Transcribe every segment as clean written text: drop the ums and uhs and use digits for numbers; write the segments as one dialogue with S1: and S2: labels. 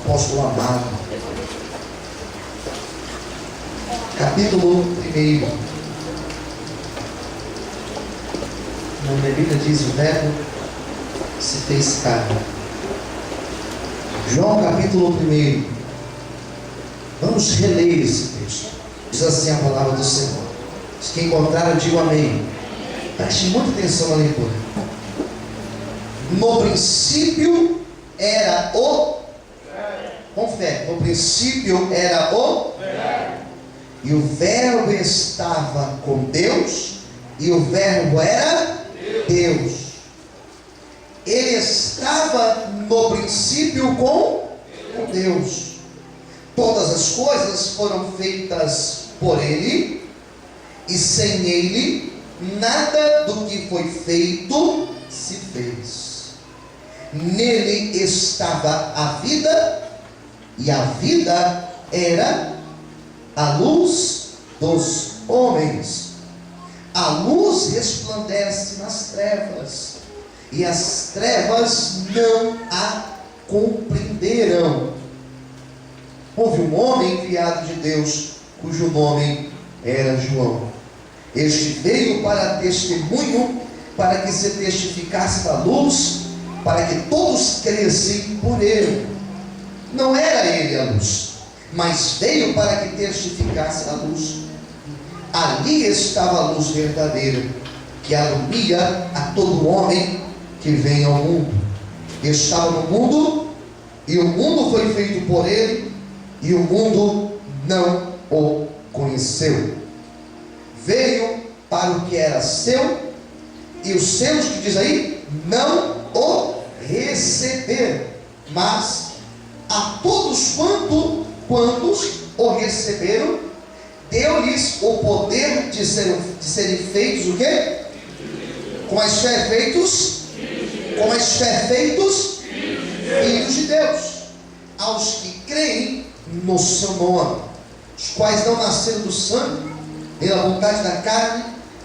S1: apóstolo amado. Capítulo 1. Na minha Bíblia diz: o verbo se fez carne. João capítulo 1. Vamos reler esse texto. Diz assim a palavra do Senhor. Se quem encontrar, eu digo amém. Preste muita atenção na leitura. No princípio era o... Com fé. No princípio era o... E o verbo estava com Deus, e o verbo era Deus. Ele estava no princípio com Deus. Todas as coisas foram feitas por Ele, e sem Ele nada do que foi feito se fez. Nele estava a vida, e a vida era a luz dos homens. A luz resplandece nas trevas, e as trevas não a compreenderam. Houve um homem enviado de Deus, cujo nome era João. Este veio para testemunho, para que se testificasse da luz, para que todos crescem por ele. Não era ele a luz, mas veio para que testificasse a luz. Ali estava a luz verdadeira, que alumia a todo homem que vem ao mundo. Estava no mundo, e o mundo foi feito por ele, e o mundo não o conheceu. Veio para o que era seu, e os seus, que diz aí, não o receberam. Mas a todos quantos o receberam, deu-lhes o poder de serem feitos o quê? Com as fé feitos? Com as fé feitos? Filhos de Deus. Aos que creem no seu nome, os quais não nasceram do sangue, nem da vontade da carne,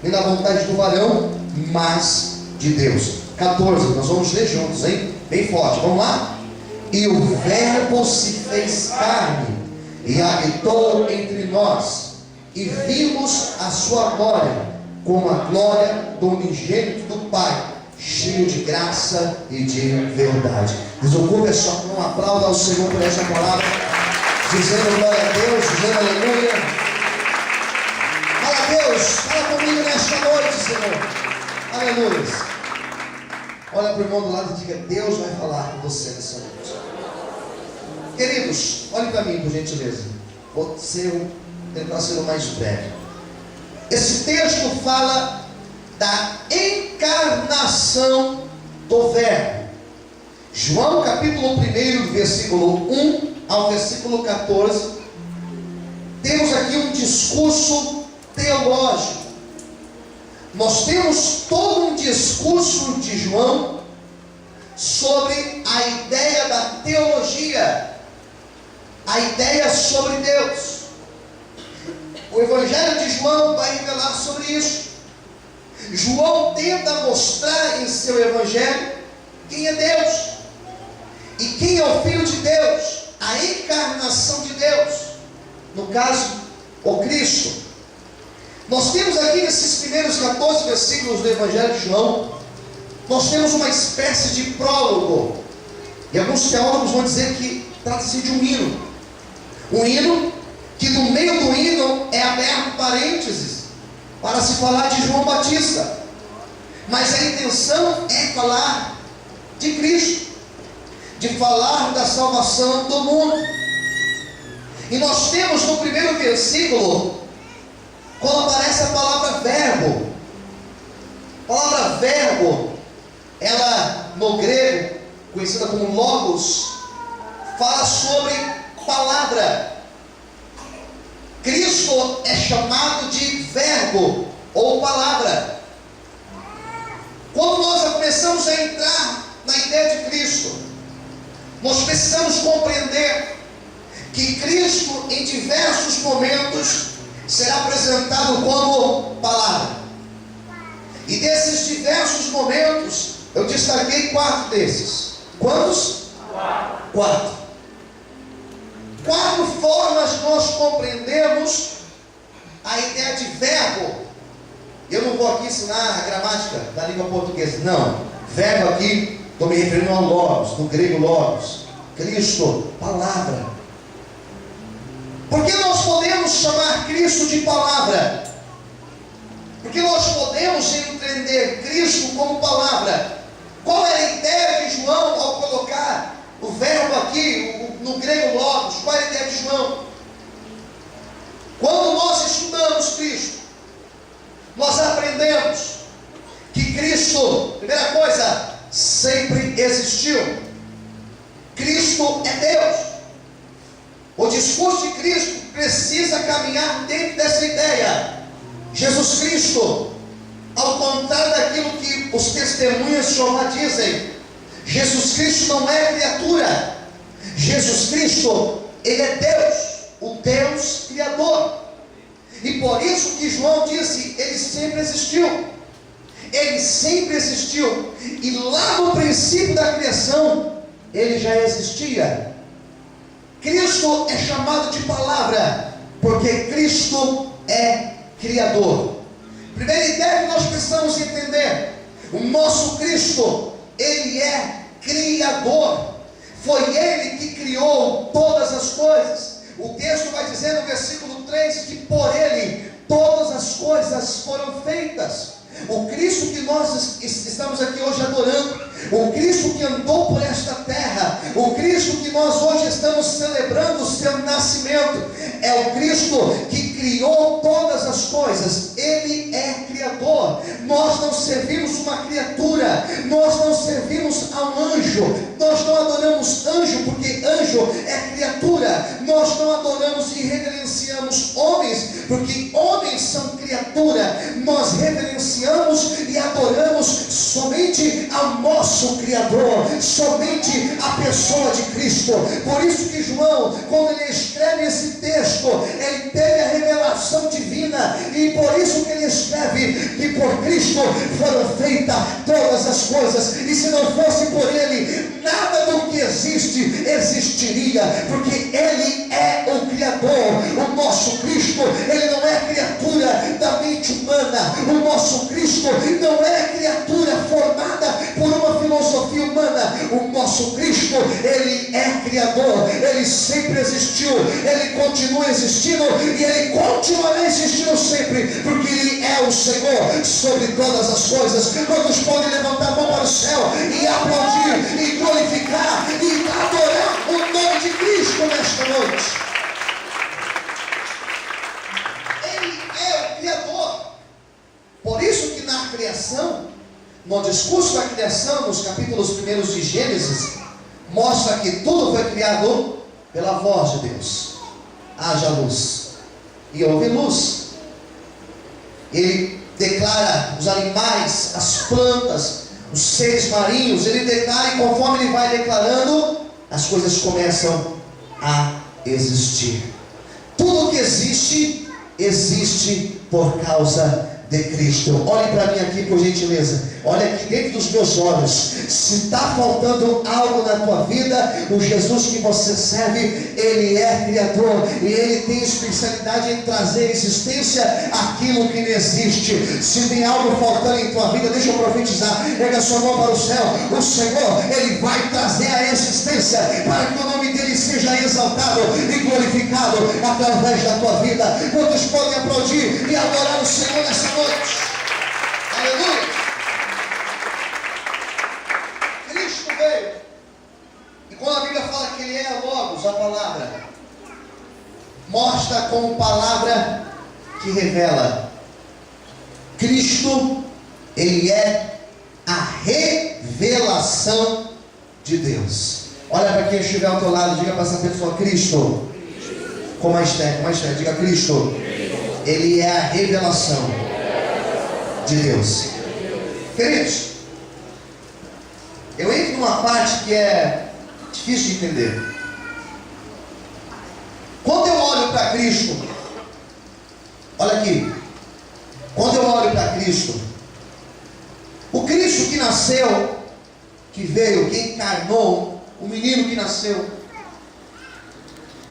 S1: nem da vontade do varão, mas de Deus. 14, nós vamos ler juntos, hein? Bem forte, vamos lá? E o verbo se fez carne, e habitou entre nós, e vimos a sua glória, como a glória do unigênito do Pai, cheio de graça e de verdade. Desocupe a sua mão, aplauda ao Senhor por essa palavra, dizendo glória a Deus, dizendo aleluia. Fala a Deus, fala comigo nesta noite, Senhor. Aleluia. Olha para o irmão do lado e diga: Deus vai falar com você nessa noite. Queridos, olhem para mim por gentileza. Vou tentar ser o mais breve. Esse texto fala da encarnação do Verbo. João capítulo 1, versículo 1 ao versículo 14. Temos aqui um discurso teológico. Nós temos todo um discurso de João sobre a ideia da teologia, a ideia sobre Deus. O Evangelho de João vai revelar sobre isso. João tenta mostrar em seu Evangelho quem é Deus e quem é o Filho de Deus, a encarnação de Deus, no caso, o Cristo. Nós temos aqui nesses primeiros 14 versículos do Evangelho de João, nós temos uma espécie de prólogo, e alguns teólogos vão dizer que trata-se de um hino. Um hino que no meio do hino é aberto parênteses para se falar de João Batista, mas a intenção é falar de Cristo, de falar da salvação do mundo. E nós temos no primeiro versículo, quando aparece a palavra verbo. A palavra verbo, ela no grego, conhecida como logos, fala sobre palavra. Cristo é chamado de verbo ou palavra. Quando nós começamos a entrar na ideia de Cristo, nós precisamos compreender que Cristo em diversos momentos será apresentado como palavra. E desses diversos momentos, eu destaquei 4 desses. Quantos? 4. formas nós compreendemos a ideia de verbo. Eu não vou aqui ensinar a gramática da língua portuguesa, não. Verbo aqui, estou me referindo ao logos, do grego logos. Cristo, palavra. Por que nós podemos chamar Cristo de palavra? Porque nós podemos entender Cristo como palavra. Qual era a ideia de João ao colocar o verbo aqui, no grego logos? Qual é a ideia de João? Quando nós estudamos Cristo, nós aprendemos que Cristo, primeira coisa, sempre existiu. Cristo é Deus. O discurso de Cristo precisa caminhar dentro dessa ideia. Jesus Cristo, ao contrário daquilo que os testemunhas de Jeová dizem, Jesus Cristo não é criatura. Jesus Cristo, Ele é Deus, o Deus Criador. E por isso que João disse, Ele sempre existiu. Ele sempre existiu. E lá no princípio da criação, Ele já existia. Cristo é chamado de palavra, porque Cristo é Criador. Primeira ideia que nós precisamos entender: o nosso Cristo, Ele é Criador. Foi Ele que criou todas as coisas. O texto vai dizer no versículo 3 que por Ele todas as coisas foram feitas. O Cristo que nós estamos aqui hoje adorando, o Cristo que andou por esta terra, o Cristo que nós hoje estamos celebrando o seu nascimento, é o Cristo que criou todas as coisas. Ele é Criador. Nós não servimos uma criatura, nós não servimos a um anjo, nós não adoramos anjo, porque anjo é criatura. Nós não adoramos e reverenciamos homens, porque homens são criatura. Nós reverenciamos e adoramos somente ao nosso Criador, somente a pessoa de Cristo. Por isso que João, quando ele escreve esse texto, ele teve a revelação divina, e por isso que ele escreve que por Cristo foram feitas todas as coisas, e se não fosse por Ele, nada do que existe existiria, porque Ele é o Criador. O nosso Cristo, Ele não é criatura da mente humana. O nosso Cristo não é criatura formada por uma filosofia humana. O nosso Cristo, Ele é Criador. Ele sempre existiu, Ele continua existindo, e Ele continuará existindo sempre, porque Ele é o Senhor sobre todas as coisas. Quantos podem levantar a mão para o céu e aplaudir, e glorificar, e adorar o nome de Cristo nesta noite? Ele é o Criador. Por isso que na criação, no discurso da criação, nos capítulos primeiros de Gênesis, mostra que tudo foi criado pela voz de Deus. Haja luz, e houve luz. Ele declara os animais, as plantas, os seres marinhos. Ele declara, e conforme ele vai declarando, as coisas começam a existir. Tudo que existe, existe por causa de Cristo. Olhe para mim aqui, por gentileza. Olha aqui dentro dos meus olhos. Se está faltando algo na tua vida, o Jesus que você serve, Ele é Criador, e Ele tem especialidade em trazer existência aquilo que não existe. Se tem algo faltando em tua vida, deixa eu profetizar. Pega a sua mão para o céu. O Senhor, Ele vai trazer a existência, para que o nome dEle seja exaltado e glorificado através da tua vida. Quantos podem aplaudir e adorar o Senhor nessa noite? Aleluia! Cristo veio, e quando a Bíblia fala que Ele é Logos, a palavra, mostra como palavra que revela. Cristo, Ele é a revelação de Deus. Olha para quem estiver ao teu lado, diga para essa pessoa: Cristo. Com mais fé, diga: Cristo, Ele é a revelação de Deus. Queridos, eu entro numa parte que é difícil de entender. Quando eu olho para Cristo, olha aqui, quando eu olho para Cristo, o Cristo que nasceu, que veio, que encarnou, o menino que nasceu,